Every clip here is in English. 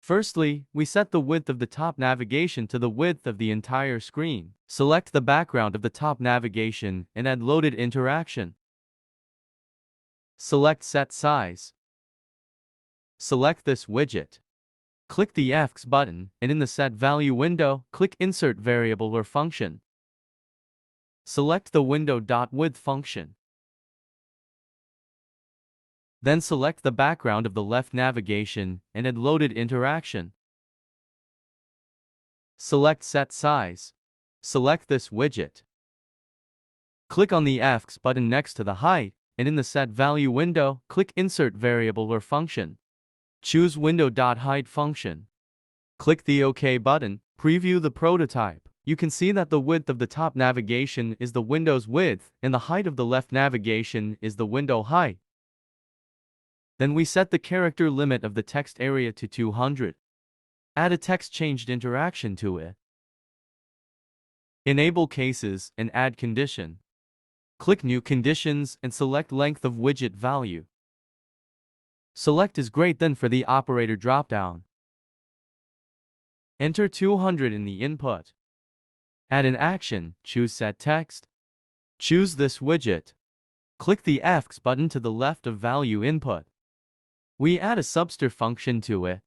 Firstly, we set the width of the top navigation to the width of the entire screen. Select the background of the top navigation and add loaded interaction. Select Set Size. Select this widget. Click the X button, and in the Set Value window, click Insert Variable or Function. Select the window.width function. Then select the background of the left navigation and add loaded interaction. Select Set Size. Select this widget. Click on the X button next to the height, and in the Set Value window, click Insert Variable or Function. Choose Window.Height function. Click the OK button. Preview the prototype. You can see that the width of the top navigation is the window's width, and the height of the left navigation is the window height. Then we set the character limit of the text area to 200. Add a text changed interaction to it. Enable cases and add condition. Click New Conditions and select Length of Widget Value. Select is great then for the operator dropdown. Enter 200 in the input. Add an action, choose Set Text. Choose this widget. Click the X button to the left of Value Input. We add a subster function to it.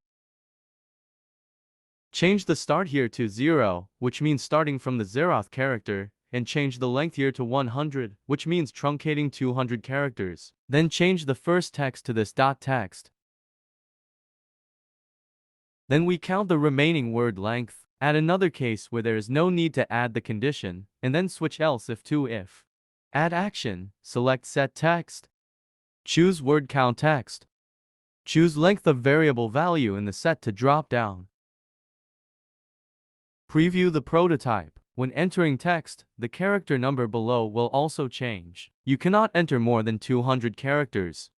Change the start here to 0, which means starting from the 0th character, and change the length here to 100, which means truncating 200 characters. Then change the first text to this .text. Then we count the remaining word length, add another case where there is no need to add the condition, and then switch else if to if. Add action, select Set Text. Choose Word Count Text. Choose Length of Variable Value in the Set to drop down. Preview the prototype. When entering text, the character number below will also change. You cannot enter more than 200 characters.